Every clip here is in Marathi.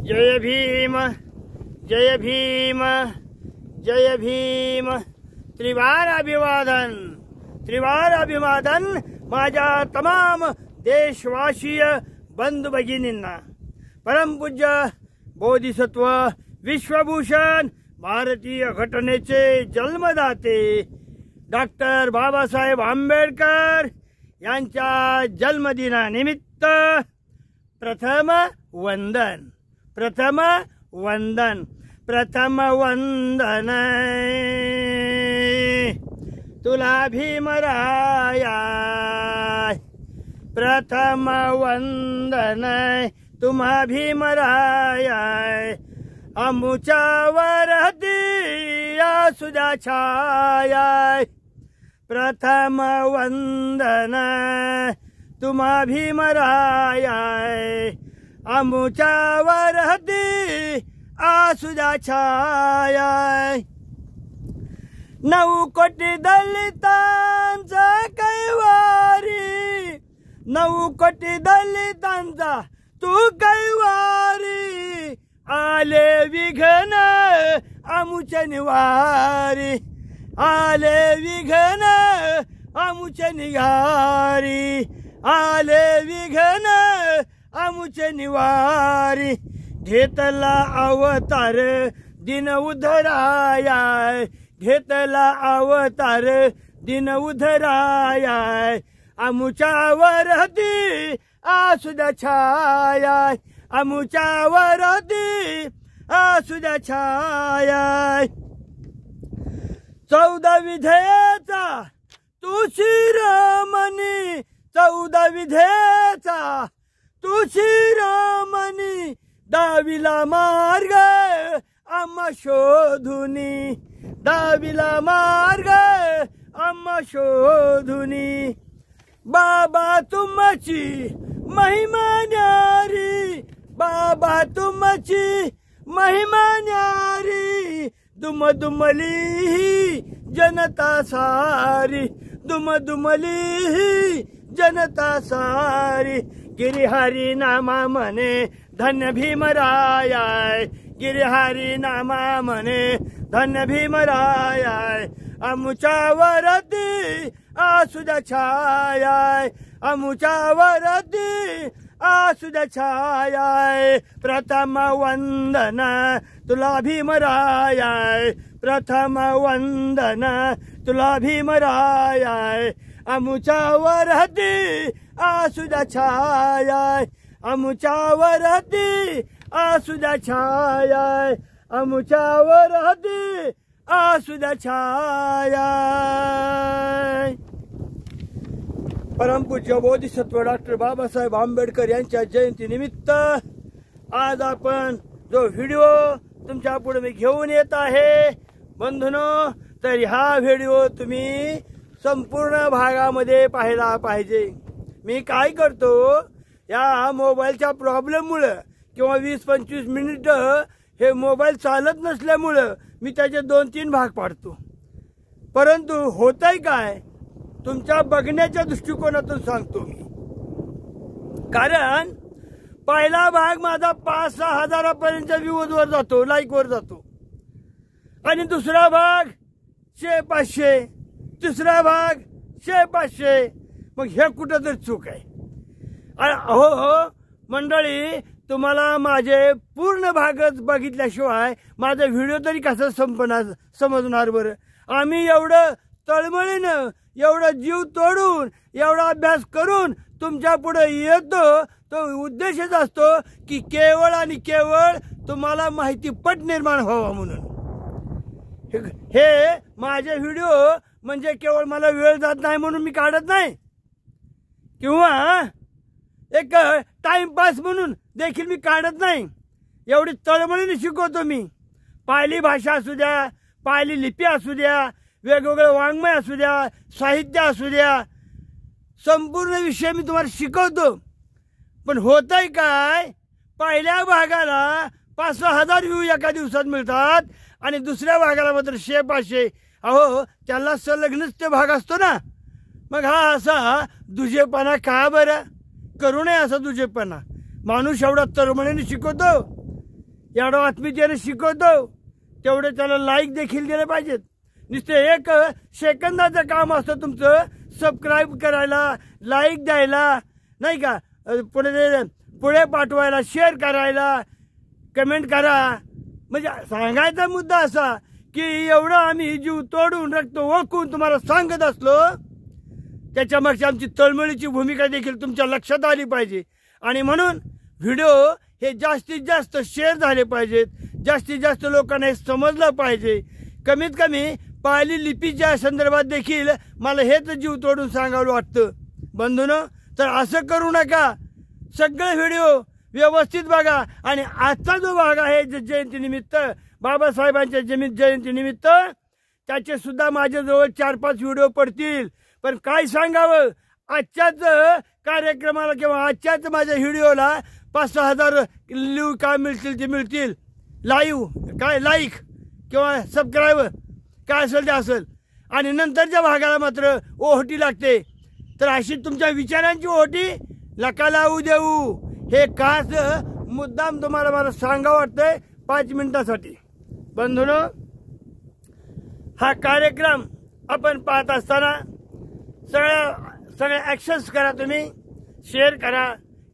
जय भीम, जय भीम, जय भीम। त्रिवार अभिवादन, त्रिवार अभिवादन माझ्या तमाम देशवासीय बंधू भगिनींना। परमपूज्य बोधिसत्व विश्वभूषण भारतीय घटनेचे जन्मदाते डॉक्टर बाबासाहेब आंबेडकर यांच्या जन्मदिनानिमित्त प्रथम वंदन, प्रथम वंदन, प्रथम वंदन तुला भीमराया। प्रथम वंदन तुम्हा भीमराया। अमुच्यावर दिया सुधा छाया। प्रथम वंदन तुम्हा भीमराया। अमुच्यावर दी आसुदा छाया। 9 कोटी दलितांचा कैवारी, 9 कोटी दलितांचा तू कैवारी। आले विघ्न आमुच्या निवारी, आले विघ्न आमुच्या निघारी। आले विघ्न आमुचे निवारी। घेतला अवतार दिन उधराया, घेतला अवतार दिन उधराया। आमुच्यावर दी आसुदा छाया, आमुच्यावर दी आसुदा छाया। 14 विधेचा तू शिरोमणी, 14 विधेचा तू शिरोमणी। दाविला मार्ग आम्हा शोधुनी, दाविला मार्ग आम्हा शोधुनी। बाबा तुमची महिमा न्यारी, बाबा तुमची महिमा न्यारी। दुमदुमली जनता सारी, दुमदुमली जनता सारी। गिरिहरी नामा मने धन्य भीमराया। गिरिहरी नामा मने धन्य भीमराया। अमुच्यावर दी आसुदा छाया, अमुच्यावर दी आसुदा छाया। प्रथम वंदन तुला भीमराया। प्रथम वंदन तुला भीमराया। अमुच्यावर दी आसुदा छाया, अमुच्यावर दी आसुदा छाया। अमुच्यावर दी आसुदा छाया। परमपूज्य बोधिसत्व डॉक्टर बाबासाहेब आंबेडकर यांच्या जयंतीनिमित्त आज आपण जो व्हिडिओ तुमच्या पुढे मी घेऊन येत आहे बंधूंनो, तर हा व्हिडिओ तुम्ही संपूर्ण भागामध्ये पाहिला पाहिजे। मी काय करतो, या मोबाईलच्या प्रॉब्लेममुळे किंवा 20-25 मिनिटं हे मोबाईल चालत नसल्यामुळं मी त्याचे 2-3 भाग पाडतो। परंतु होतंय काय, तुमच्या बघण्याच्या दृष्टिकोनातून सांगतो मी। कारण पहिला भाग माझा 5-6 हजारापर्यंतच्या व्ह्यूजवर जातो, लाईकवर जातो। आणि दुसरा भाग 100-500, तिसरा भाग 100-500। मग हे कुठं तर चूक आहे। हो हो मंडळी, तुम्हाला माझे पूर्ण भागच बघितल्याशिवाय माझा व्हिडिओ तरी कसं समजणार बरं। आम्ही एवढं तळमळीनं, एवढं जीव तोडून, एवढा अभ्यास करून तुमच्या पुढे येतो, तो उद्देशच असतो की केवळ आणि केवळ तुम्हाला माहितीपट निर्माण व्हावा म्हणून। हे माझे व्हिडिओ म्हणजे केवळ मला वेळ जात नाही म्हणून मी काढत नाही, किंवा एक टाइमपास म्हणून देखील मी काढत नाही। एवढी तळमळीने शिकवतो मी। पाली भाषा असू द्या, पाली लिपी असू द्या, वेगवेगळे वाङ्मय असू द्या, साहित्य असू द्या, संपूर्ण विषय मी तुम्हाला शिकवतो। पण होतंय काय, पहिल्या भागाला 5-6 हजार व्ह्यू एका दिवसात मिळतात आणि दुसऱ्या भागाला मात्र 100-500। अहो त्याला संलग्नच ते भाग असतो ना। मग हा असा दुजेपणा का बरं करू नये? असा दुजेपणा माणूस एवढा तळमळीने शिकवतो, एवढं आत्मीयतेने शिकवतो तेवढे त्याला लाईक देखील दिले पाहिजेत. नुसते 1 सेकंदाचं काम असतं तुमचं, सबस्क्राईब करायला, लाईक द्यायला, नाही का, पुढे पाठवायला, शेअर करायला, कमेंट करा. म्हणजे सांगायचा मुद्दा असा की एवढं आम्ही जीव तोडून रक्त ओळखून तुम्हाला सांगत असलो, त्याच्यामागची आमची तळमळीची भूमिका देखील तुमच्या लक्षात आली पाहिजे. आणि म्हणून व्हिडिओ हे जास्तीत जास्त शेअर झाले पाहिजेत, जास्तीत जास्त लोकांना हे समजलं पाहिजे. कमीत कमी पाली लिपीच्या संदर्भात देखील मला हेच जीव तोडून सांगावं वाटतं बंधूंनो. तर असं करू नका, सगळे व्हिडिओ व्यवस्थित बघा. आणि आजचा जो भाग आहे जयंतीनिमित्त, बाबासाहेबांच्या जयंतीनिमित्त, त्याचे सुद्धा माझ्याजवळ 4-5 व्हिडिओ पडतील. पण काय सांगावं, आजच्याच कार्यक्रमाला किंवा आजच्याच माझ्या व्हिडिओला 5-6 हजार लिव काय मिळतील ते मिळतील, लाईव्ह काय लाईक किंवा सबस्क्राईब काय असेल ते असेल. आणि नंतरच्या भागाला मात्र ओहोटी लागते. तर अशी तुमच्या विचारांची ओहोटी नका लावू देऊ. हे खास मुद्दाम तुम्हाला मला सांगावं वाटतंय 5 मिनिटासाठी. बंधूंनो, हा कार्यक्रम आपण पाहत असताना सगळ्या ॲक्शन्स करा, तुम्ही शेअर करा,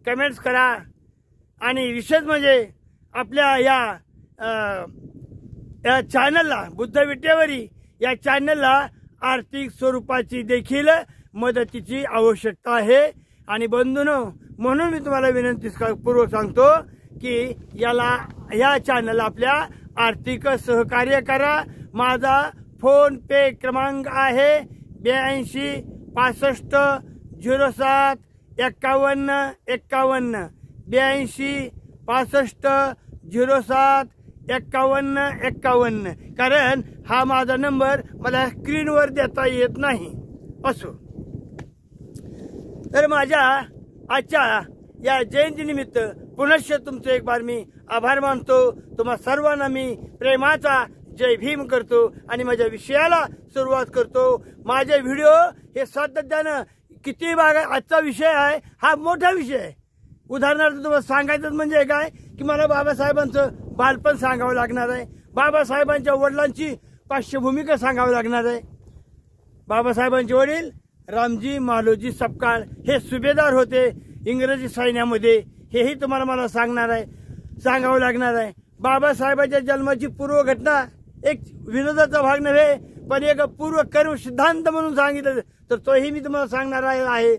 कमेंट्स करा. आणि विशेष म्हणजे आपल्या या चॅनलला, बुद्ध विटेवरी या चॅनलला आर्थिक स्वरूपाची देखील मदतीची आवश्यकता आहे. आणि बंधूंनो, म्हणून मी तुम्हाला विनंतीपूर्वक सांगतो की या चॅनलला आपल्या आर्थिक सहकार्य करा. माझा फोन पे क्रमांक आहे 82 65 07 51 51, 82 65 07 51 51. कारण हा माझा नंबर मला स्क्रीनवर देता येत नाही. असो, तर माझ्या आजच्या या जयंतीनिमित्त पुनश्च तुमचं एक बार मी आभार मानतो. तुम्हा सर्वांना मी प्रेमाचा जय भीम करतो आणि माझ्या विषयाला सुरुवात करतो. माझे व्हिडिओ हे सातत्यानं किती भाग, आजचा विषय आहे हा मोठा विषय आहे. उदाहरणार्थ तुम्हाला सांगायचं म्हणजे काय की मला बाबासाहेबांचं बालपण सांगावं लागणार आहे, बाबासाहेबांच्या वडिलांची पार्श्वभूमिका सांगावं लागणार आहे. बाबासाहेबांचे वडील रामजी मालोजी सपकाळ हे सुभेदार होते इंग्रजी सैन्यामध्ये, हेही तुम्हाला मला सांगावं लागणार आहे. बाबासाहेबांच्या जन्माची पूर्व घटना एक विनोदाचा भाग नव्हे पण एक पूर्व कर्म सिद्धांत म्हणून सांगितलं तर तोही मी तुम्हाला सांगणार आहे.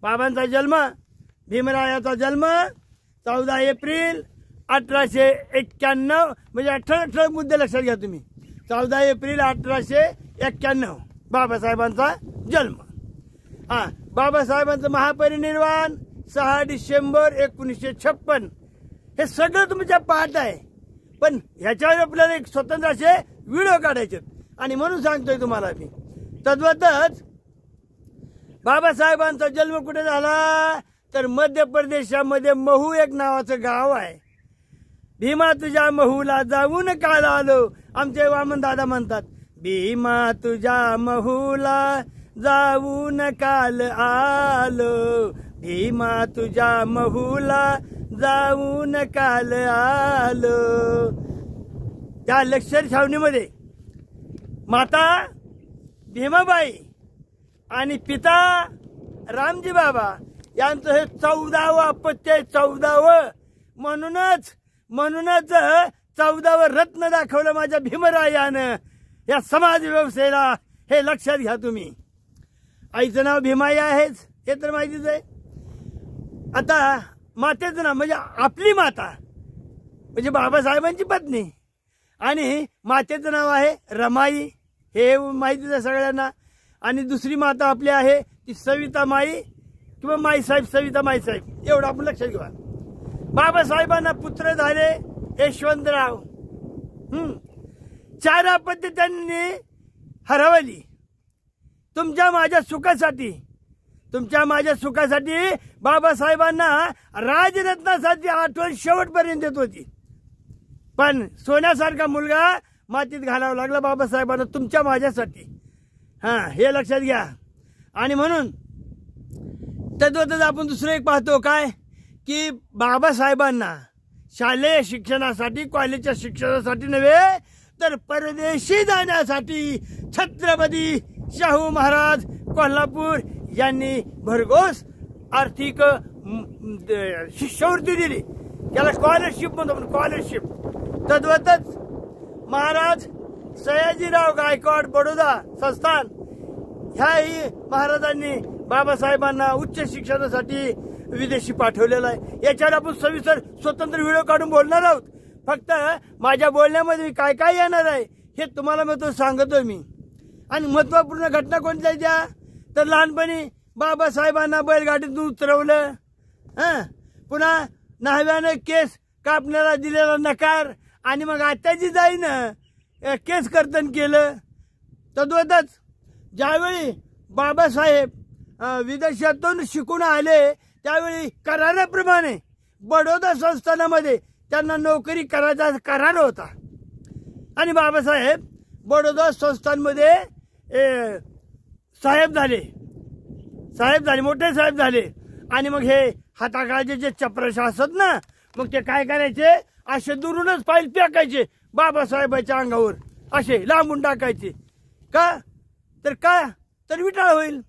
बाबांचा जन्म, भीमरायाचा जन्म 14 एप्रिल 1891, म्हणजे 18 मुद्दे लक्षात घ्या तुम्ही. 14 एप्रिल 1891 बाबासाहेबांचा जन्म. बाबासाहेबांचं महापरिनिर्वाण 6 डिसेंबर 1956. हे सगळं तुमच्या पाठ आहे. पण ह्याच्यावर आपल्याला एक स्वतंत्र असे व्हिडिओ काढायचे आणि म्हणून सांगतोय तुम्हाला मी. तद्वतच बाबासाहेबांचा जन्म कुठे झाला तर मध्य प्रदेशामध्ये महू एक नावाचं गाव आहे. भीमा तुझ्या महूला जाऊन काल आलो, आमचे वामन दादा म्हणतात. भीमा तुझ्या महूला जाऊन काल आलो, भीमा तुझ्या महूला जाऊन काल आलो. त्या लष्कर छावणीमध्ये माता भीमाबाई आणि पिता रामजी बाबा यांचं हे 14वं अपत्य आहे. 14वं म्हणूनच 14वं रत्न दाखवलं माझ्या भीमरायानं या समाज व्यवस्थेला. हे लक्षात घ्या तुम्ही. आईचं नाव भीमाई आहेच हे तर माहितीच आहे. आता मातेचं नाव म्हणजे आपली माता म्हणजे बाबासाहेबांची पत्नी, आणि मातेचं नाव आहे रमाई, हे माहितीच आहे सगळ्यांना. आणि दुसरी माता आपली आहे ती सविता माई किंवा माईसाहेब, सविता माईसाहेब, एवढं आपण लक्षात घेऊ. बाबासाहेबांना पुत्र झाले यशवंतराव. 4 अपत्य त्यांनी हरवली तुमच्या माझ्या सुखासाठी. बाबासाहेबांना राजरत्नासाठी आठवण शेवटपर्यंत येत होती, पण सोन्यासारखा मुलगा मातीत घालावा लागला बाबासाहेबांना तुमच्या माझ्यासाठी. हे लक्षात घ्या. आणि म्हणून तद्वतच आपण दुसरं एक पाहतो काय की बाबासाहेबांना शालेय शिक्षणासाठी कॉलेजच्या शिक्षणासाठी नव्हे तर परदेशी जाण्यासाठी छत्रपती शाहू महाराज कोल्हापूर यांनी भरघोस आर्थिक शिष्यवृत्ती दिली, त्याला स्कॉलरशिप म्हणतो आपण, स्कॉलरशिप. तद्वतच महाराज सयाजीराव गायकवाड बडोदा संस्थान ह्याही महाराजांनी बाबासाहेबांना उच्च शिक्षणासाठी विदेशी पाठवलेला आहे. याच्यावर आपण सविस्तर स्वतंत्र व्हिडिओ काढून बोलणार आहोत. फक्त माझ्या बोलण्यामध्ये काय काय येणार आहे हे तुम्हाला मी तो सांगतोय मी. आणि महत्त्वपूर्ण घटना कोणत्या त्या तर लहानपणी बाबासाहेबांना बैलगाडीतून उतरवलं, पुन्हा न्हाव्यानं केस कापण्याला दिलेला नकार आणि मग आत्याची जाईनं केस कर्तन केलं. तद्वतच ज्यावेळी बाबासाहेब विदेशातून शिकून आले त्यावेळी कराराप्रमाणे बडोदा संस्थानामध्ये त्यांना नोकरी करायचा करार होता आणि बाबासाहेब बडोदा संस्थानमध्ये साहेब झाले, मोठे साहेब झाले. आणि मग हे हाताखालचे जे चपराशी असत ना, मग ते काय करायचे, असे दुरूनच फाईल फेकायचे बाबासाहेबाच्या अंगावर, असे लांबून टाकायचे. का तर विटाळ होईल.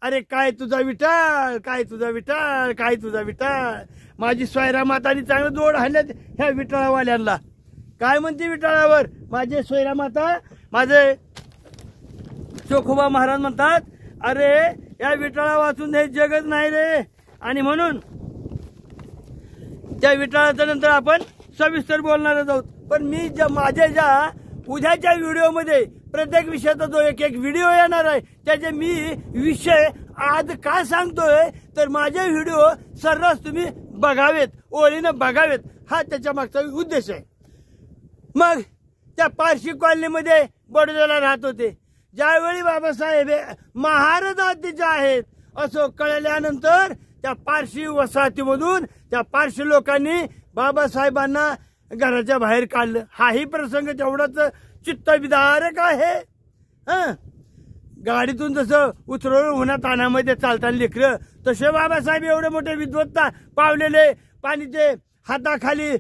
अरे काय तुझा विटाळ, काय तुझा विटाळ, काय तुझा विटाळ. माझी सोयरा मातानी चांगलं जोड हाणल्यात ह्या विटाळावाल्यांना. काय म्हणते विटाळावर माझे सोयरा माता, माझे चोखोबा महाराज म्हणतात, अरे या विटाळा वाचून हे जगच नाही रे. आणि म्हणून त्या विटाळाच्या नंतर आपण सविस्तर बोलणार आहोत. पण मी माझ्या उद्याच्या व्हिडिओमध्ये प्रत्येक विषयाचा जो एक व्हिडिओ येणार आहे त्याचे मी विषय आज का सांगतोय तर माझे व्हिडिओ सर्रास तुम्ही बघावेत, ओळीनं बघावेत, हा त्याच्या मागचा उद्देश आहे. मग त्या पारशी कॉलनीमध्ये बडोद्याला राहत होते. ज्यावेळी बाबासाहेब महार जातीचे आहेत असं कळल्यानंतर त्या पारशी वसाहतीमधून त्या पारशी लोकांनी बाबासाहेबांना घराच्या बाहेर काढलं. हाही प्रसंग तेवढाच चित्तविदारक आहे. गाडीतून जसं उतरवून उन्हात तानामध्ये चालताना लेकरं, तसे बाबासाहेब एवढे मोठे विद्वत्ता पावलेले, पाणीचे हाताखाली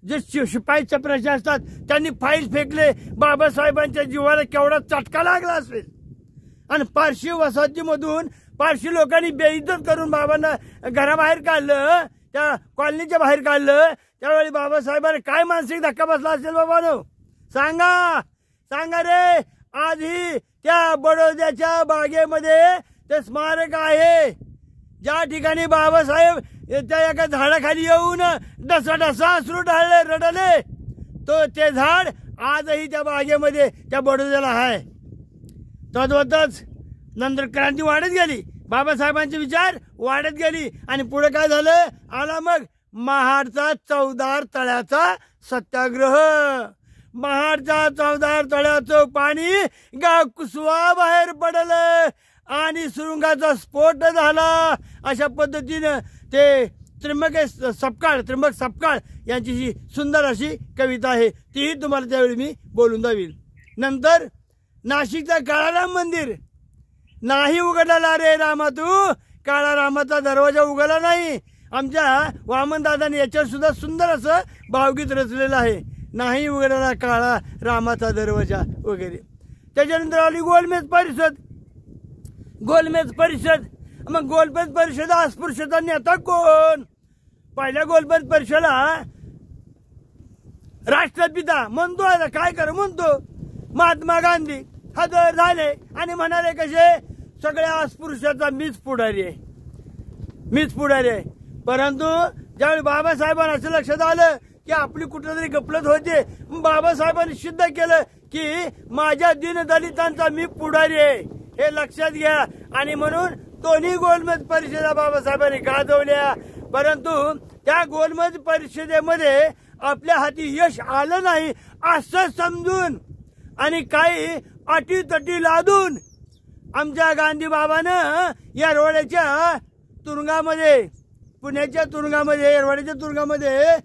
जे शिपाई चपराशी असतात त्यांनी फाईल फेकले. बाबासाहेबांच्या जीवाला केवढा चटका लागला असेल. आणि पारशी वसाहतीमधून पारशी लोकांनी बेइज्जत करून बाबांना घराबाहेर काढलं, त्या कॉलनीच्या बाहेर काढलं. त्यावेळी बाबासाहेबांना काय मानसिक धक्का बसला असेल बाबानो, सांगा रे. आजही त्या बडोद्याच्या बागेमध्ये ते स्मारक आहे ज्या ठिकाणी बाबासाहेब त्या एका झाडाखाली येऊन डसा अश्रू ढाळले, रडले. ते झाड आजही त्या बागेमध्ये त्या बडोद्याला आहे. तद्वतच नंतर क्रांती वाढत गेली, बाबासाहेबांचे विचार वाढत गेली आणि पुढे काय झालं, आला मग महाडचा चौदार तळ्याचा सत्याग्रह. महाडच्या चौदार तळ्याचं पाणी गाव कुसवा बाहेर पडलं आणि सुरुंगाचा स्फोट झाला. अशा पद्धतीनं ते त्र्यंबक सपकाळ यांची जी सुंदर अशी कविता आहे तीही तुम्हाला त्यावेळी मी बोलून दावील. नंतर नाशिकचं काळाराम मंदिर नाही उघडला रे रामा, तू काळा रामाचा दरवाजा उघडला नाही. आमच्या वामनदादांनी याच्यावर सुद्धा सुंदर असं भावगीत रचलेलं आहे, नाही उघडला काळा रामाचा दरवाजा वगैरे. त्याच्यानंतर आली गोलमेज परिषद. मग गोलमेज परिषद अस्पृश्यता नेता कोण? पहिल्या गोलमेज परिषदेला राष्ट्रपिता म्हणतो, आता काय कर म्हणतो, महात्मा गांधी हजर झाले आणि म्हणाले कसे, सगळ्या अस्पृश्याचा मीच पुढारी आहे. परंतु ज्यावेळी बाबासाहेबांना असं लक्षात आलं की आपली कुठेतरी गफलत होते, बाबासाहेबांनी सिद्ध केलं की माझ्या दीनदलितांचा मी पुढारी आहे, हे लक्षात घ्या. आणि म्हणून दोन्ही गोलमेज परिषदा बाबासाहेबांनी गाजवल्या. परंतु त्या गोलमेज परिषदेमध्ये आपल्या हाती यश आलं नाही असं समजून आणि काही अटीतटी लादून आमच्या गांधी बाबानं येरवड्याच्या तुरुंगामध्ये, पुण्याच्या तुरुंगामध्ये, येरवड्याच्या तुरुंगामध्ये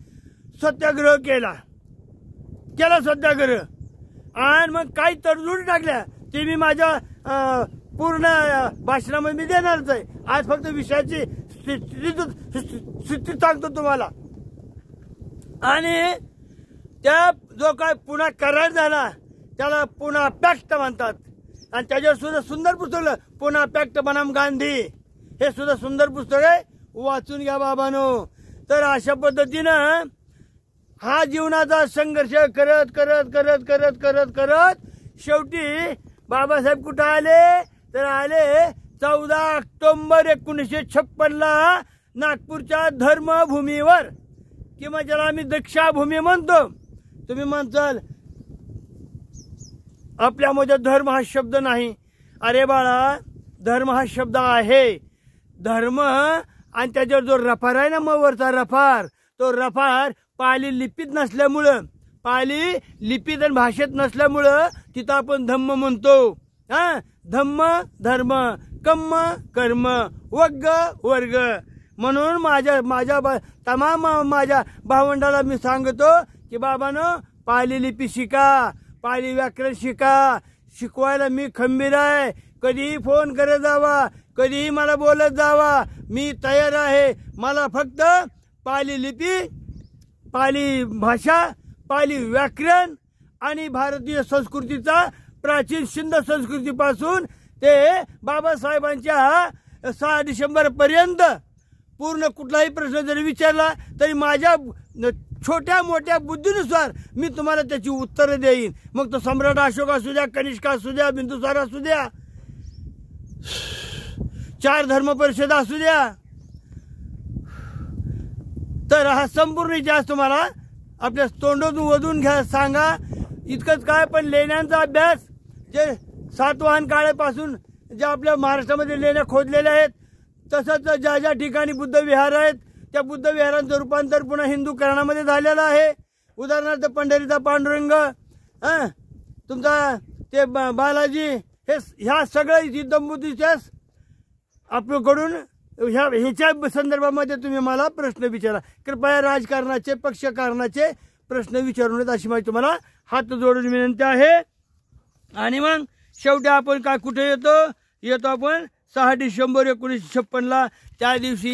सत्याग्रह केला सत्याग्रह. आणि मग काही तरतुडी टाकल्या ते मी माझ्या पूर्ण भाषणामध्ये मी देणारच आहे. आज फक्त विषयाची स्थिती सांगतो तुम्हाला. आणि त्या जो काय पुन्हा करार झाला त्याला पुन्हा पॅक्ट म्हणतात. आणि त्याच्यावर सुद्धा सुंदर पुस्तक पुन्हा पॅक्ट बनाम गांधी, हे सुद्धा सुंदर पुस्तक आहे, वाचून घ्या बाबांनो. तर अशा पद्धतीनं हा जीवनाचा संघर्ष करत करत करत करत करत करत शेवटी बाबासाहेब कुठं आले तर आले 14 ऑक्टोबर 1956 नागपूरच्या धर्मभूमीवर, किंवा ज्याला आम्ही दीक्षाभूमी म्हणतो. तुम्ही म्हणताल आपल्यामध्ये धर्म हा शब्द नाही. अरे बाळा, धर्म हा शब्द आहे. धर्म आणि त्याच्यावर जो रफार आहे ना, मग वरचा रफार, तो रफार पाली लिपीत नसल्यामुळं, पाली लिपीत आणि भाषेत नसल्यामुळं तिथं आपण धम्म म्हणतो. हा, धम्म धर्म, कम्म कर्म, वग्ग वर्ग. म्हणून तमाम माझ्या भावंडाला मी सांगतो की बाबांनो, पाली लिपी शिका, पाली व्याकरण शिका. शिकवायला मी खंबीर आहे. कधीही फोन करत जावा, कधीही मला बोलत जावा, मी तयार आहे. मला फक्त पाली लिपी, पाली भाषा, पाली व्याकरण आणि भारतीय संस्कृतीचा प्राचीन सिंध संस्कृतीपासून ते बाबासाहेबांच्या 6 डिसेंबर पर्यंत पूर्ण कुठलाही प्रश्न जरी विचारला तरी माझ्या छोट्या मोठ्या बुद्धीनुसार मी तुम्हाला त्याची उत्तरं देईन. मग तो सम्राट अशोक असू द्या, कनिष्क असू द्या, बिंदुसार असू द्या, 4 धर्म परिषद असू द्या. तर हा संपूर्ण इतिहास तुम्हाला आपल्या तोंडातून वधून घ्या, सांगा. इतकंच काय, पण लेण्यांचा अभ्यास जे सातवाहन काळापासून ज्या आपल्या महाराष्ट्रामध्ये लेण्या खोदलेल्या आहेत, तसंच ज्या ज्या ठिकाणी बुद्ध विहार आहेत त्या बुद्ध विहारांचं रूपांतर पुन्हा हिंदूकरणामध्ये झालेलं आहे. उदाहरणार्थ पंढरीचा पांडुरंग, तुमचा ते बालाजी, ह्या सगळ्या सिद्धमूर्तीच्या आपल्याकडून ह्याच्या संदर्भामध्ये तुम्ही मला प्रश्न विचारा. कृपया राजकारणाचे, पक्षकारणाचे प्रश्न विचारू नयेत अशी माझी तुम्हाला हात जोडून विनंती आहे. आणि मग शेवटी आपण काय कुठे येतो आपण 6 डिसेंबर 1956 त्या दिवशी